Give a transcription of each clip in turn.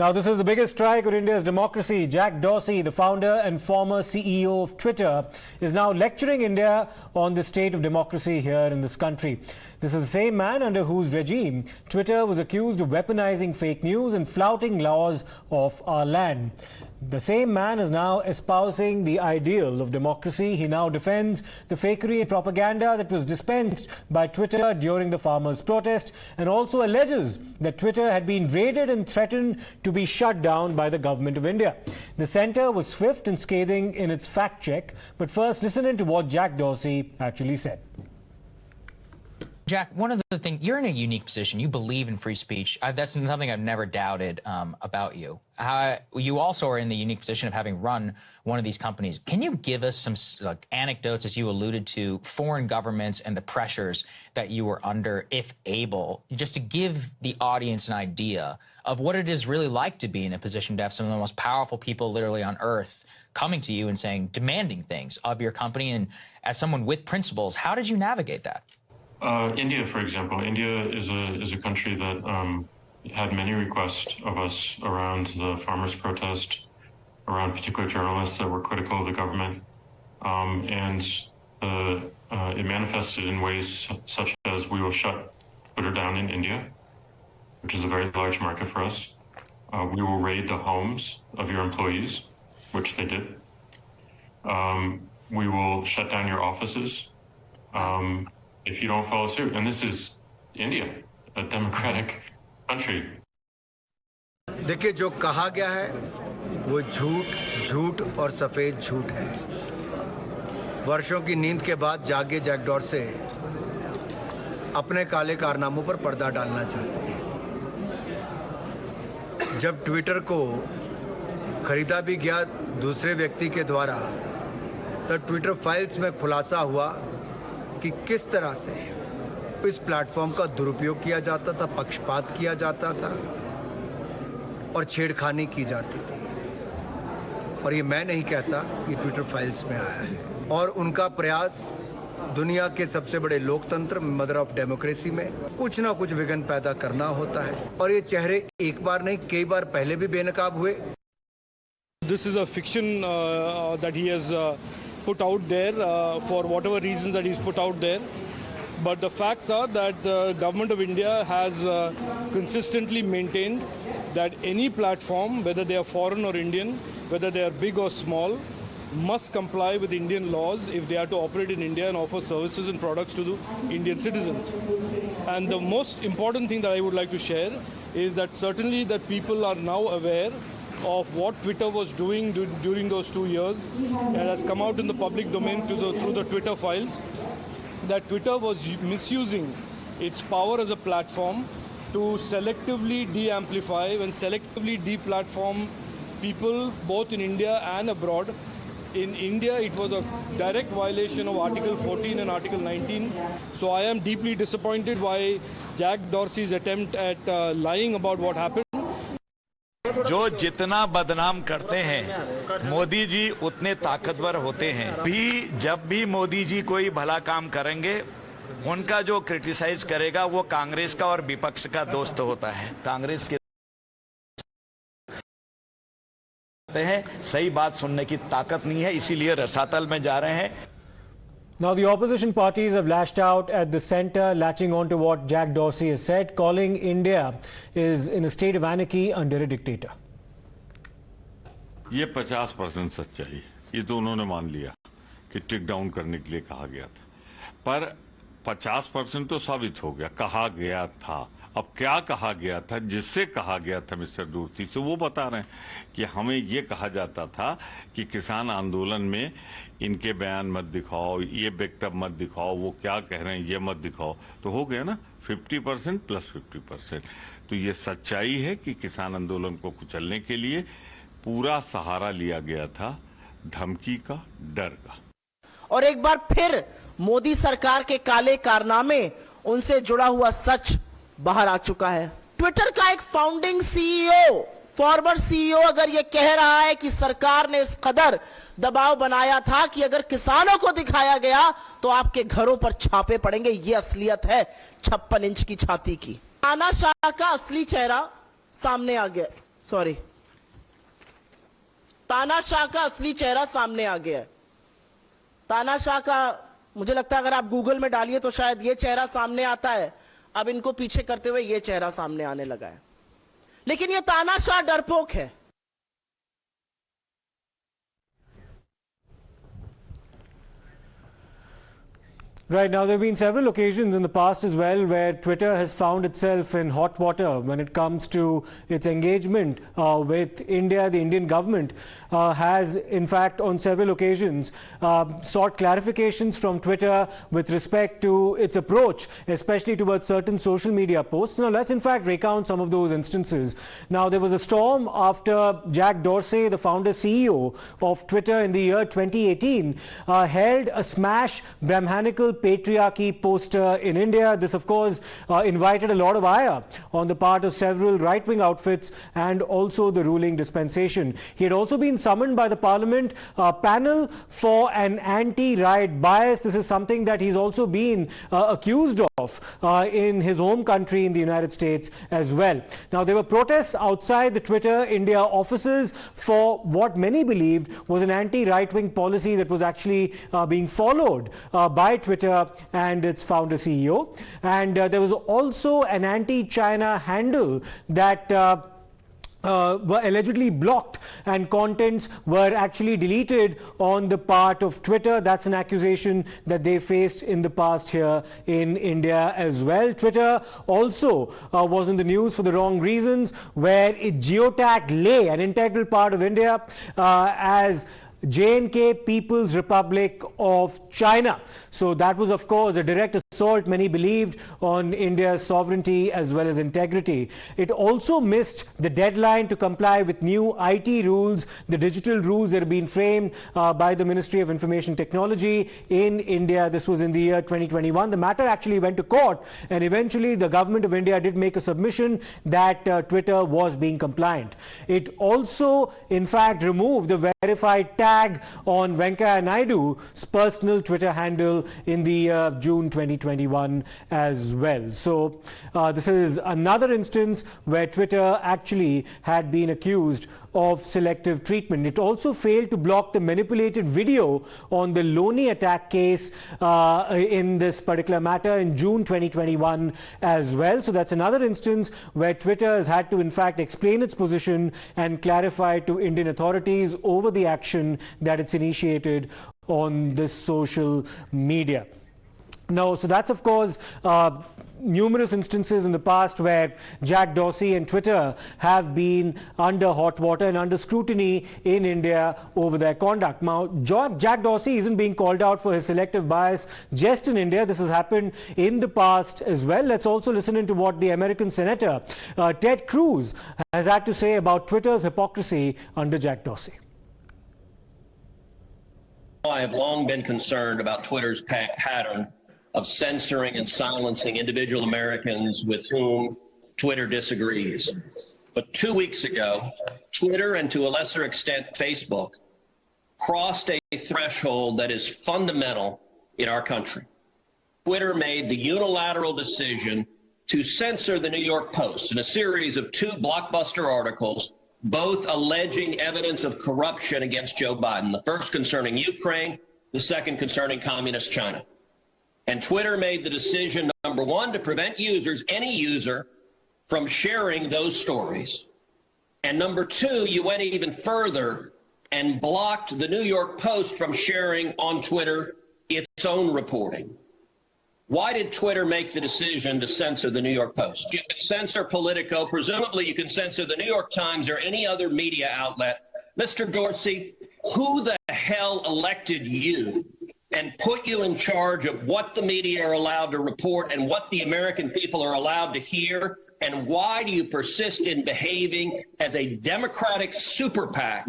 Now, this is the biggest strike on India's democracy. Jack Dorsey, the founder and former CEO of Twitter, is now lecturing India on the state of democracy here in this country. This is the same man under whose regime Twitter was accused of weaponizing fake news and flouting laws of our land. The same man is now espousing the ideal of democracy. He now defends the fakery and propaganda that was dispensed by Twitter during the farmers' protest, and also alleges that Twitter had been raided and threatened to be shut down by the government of India. The centre was swift and scathing in its fact check, but first listen in to what Jack Dorsey actually said. Jack, one of the things, you're in a unique position. You believe in free speech. That's something I've never doubted about you. You also are in the unique position of having run one of these companies. Can you give us some anecdotes, as you alluded to, foreign governments and the pressures that you were under, if able, just to give the audience an idea of what it is really like to be in a position to have some of the most powerful people literally on earth coming to you and saying, demanding things of your company, and as someone with principles, how did you navigate that? India, for example. India is a country that had many requests of us around the farmers' protest, around particular journalists that were critical of the government, and it manifested in ways such as we will shut Twitter down in India, which is a very large market for us. We will raid the homes of your employees, which they did. We will shut down your offices if you don't follow suit. And this is India, a democratic country. देखिए, जो कहा गया है वो झूठ और सफेद झूठ है। वर्षों की नींद के बाद जागे जैक डॉर्से अपने काले कारनामों पर पर्दा डालना चाहते हैं। जब ट्विटर को खरीदा भी गया दूसरे व्यक्ति के द्वारा, तब ट्विटर फाइल्स में खुलासा हुआ कि किस तरह से इस प्लेटफॉर्म का दुरुपयोग किया जाता था, पक्षपात किया जाता था और छेड़खानी की जाती थी। और ये मैं नहीं कहता, ये ट्विटर फाइल्स में आया है। और उनका प्रयास दुनिया के सबसे बड़े लोकतंत्र, मदर ऑफ डेमोक्रेसी में कुछ ना कुछ विघ्न पैदा करना होता है। और ये चेहरे एक बार नहीं, कई बार पहले भी बेनकाब हुए। This is a fiction that he has put out there for whatever reasons that he's put out there. But the facts are that the government of India has consistently maintained that any platform, whether they are foreign or Indian, whether they are big or small, must comply with Indian laws if they are to operate in India and offer services and products to the Indian citizens. And the most important thing that I would like to share is that certainly that people are now aware of what Twitter was doing during those 2 years. It has come out in the public domain through the Twitter files, that Twitter was misusing its power as a platform to selectively de-amplify and selectively de-platform people both in India and abroad. In India, it was a direct violation of Article 14 and Article 19. So I am deeply disappointed by Jack Dorsey's attempt at lying about what happened. जो जितना बदनाम करते हैं मोदी जी उतने ताकतवर होते हैं। जब भी मोदी जी कोई भला काम करेंगे, उनका जो क्रिटिसाइज करेगा वो कांग्रेस का और विपक्ष का दोस्त होता है। कांग्रेस के सही बात सुनने की ताकत नहीं है, इसीलिए रसातल में जा रहे हैं। Now, the opposition parties have lashed out at the centre, latching on to what Jack Dorsey has said, calling India is in a state of anarchy under a dictator. ये 50% सच्चाई, ये तो उन्होंने मान लिया कि टिक डाउन करने के लिए कहा गया था, पर 50% तो साबित हो गया, कहा गया था। अब क्या कहा गया था, जिससे कहा गया था मिस्टर डोर्सी से, वो बता रहे हैं कि हमें ये कहा जाता था कि किसान आंदोलन में इनके बयान मत दिखाओ, ये वक्तव्य मत दिखाओ, वो क्या कह रहे हैं ये मत दिखाओ। तो हो गया ना 50% प्लस 50%। तो ये सच्चाई है कि किसान आंदोलन को कुचलने के लिए पूरा सहारा लिया गया था धमकी का, डर का। और एक बार फिर मोदी सरकार के काले कारनामे, उनसे जुड़ा हुआ सच बाहर आ चुका है। ट्विटर का एक फाउंडिंग सीईओ, फॉर्मर सीईओ अगर ये कह रहा है कि सरकार ने इस कदर दबाव बनाया था कि अगर किसानों को दिखाया गया तो आपके घरों पर छापे पड़ेंगे, ये असलियत है 56 इंच की छाती की। तानाशाह का असली चेहरा सामने आ गया। सॉरी, तानाशाह का असली चेहरा सामने आ गया है। तानाशाह का मुझे लगता है अगर आप गूगल में डालिए तो शायद ये चेहरा सामने आता है। अब इनको पीछे करते हुए ये चेहरा सामने आने लगा है, लेकिन ये तानाशाह डरपोक है। Right, now there have been several occasions in the past as well where Twitter has found itself in hot water when it comes to its engagement with India. The Indian government has in fact on several occasions sought clarifications from Twitter with respect to its approach, especially towards certain social media posts. Now let's in fact recount some of those instances. Now there was a storm after Jack Dorsey, the founder CEO of Twitter in the year 2018, held a smash Brahmanical patriarchy poster in India. This of course invited a lot of ire on the part of several right-wing outfits and also the ruling dispensation. He had also been summoned by the Parliament panel for an anti-riot bias. This is something that he's also been accused of in his home country in the United States as well. Now there were protests outside the Twitter India offices for what many believed was an anti-right-wing policy that was actually being followed by Twitter and its founder CEO. And there was also an anti-China handle that were allegedly blocked and contents were actually deleted on the part of Twitter. That's an accusation that they faced in the past here in India as well. Twitter also was in the news for the wrong reasons, where it geotagged Leh, an integral part of India, as J&K People's Republic of China. So that was of course a direct assault, many believed, on India's sovereignty as well as integrity. It also missed the deadline to comply with new IT rules, the digital rules that have been framed by the Ministry of Information Technology in India. This was in the year 2021. The matter actually went to court, and eventually the government of India did make a submission that Twitter was being compliant. It also in fact removed the verified tag on Venkaiah Naidu's personal Twitter handle in the June 2021 as well. So this is another instance where Twitter actually had been accused of selective treatment. It also failed to block the manipulated video on the Loni attack case in this particular matter in June 2021 as well. So that's another instance where Twitter has had to in fact explain its position and clarify to Indian authorities over the action that it's initiated on this social media. No, so that's of course numerous instances in the past where Jack Dorsey and Twitter have been under hot water and under scrutiny in India over their conduct. Now, Jack Dorsey isn't being called out for his selective bias just in India. This has happened in the past as well. Let's also listen into what the American Senator Ted Cruz has had to say about Twitter's hypocrisy under Jack Dorsey. I have long been concerned about Twitter's pattern of censoring and silencing individual Americans with whom Twitter disagrees. But 2 weeks ago, Twitter, and to a lesser extent Facebook, crossed a threshold that is fundamental in our country. Twitter made the unilateral decision to censor the New York Post in a series of 2 blockbuster articles, both alleging evidence of corruption against Joe Biden, the first concerning Ukraine, the second concerning communist China. And Twitter made the decision, number one, to prevent users, any user, from sharing those stories. And number two, you went even further and blocked the New York Post from sharing on Twitter its own reporting. Why did Twitter make the decision to censor the New York Post? You can censor Politico. Presumably you can censor the New York Times or any other media outlet. Mr. Dorsey, who the hell elected you and put you in charge of what the media are allowed to report and what the American people are allowed to hear? And why do you persist in behaving as a Democratic super PAC,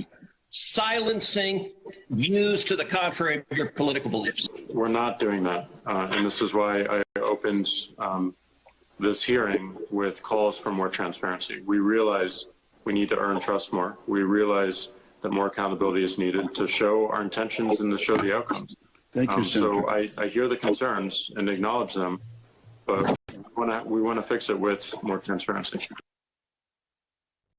silencing views to the contrary of your political beliefs? We're not doing that. And this is why I opened this hearing with calls for more transparency. We realize we need to earn trust more. We realize that more accountability is needed to show our intentions and to show the outcomes. Thank you, Senator. So I hear the concerns and acknowledge them, but we want to fix it with more transparency.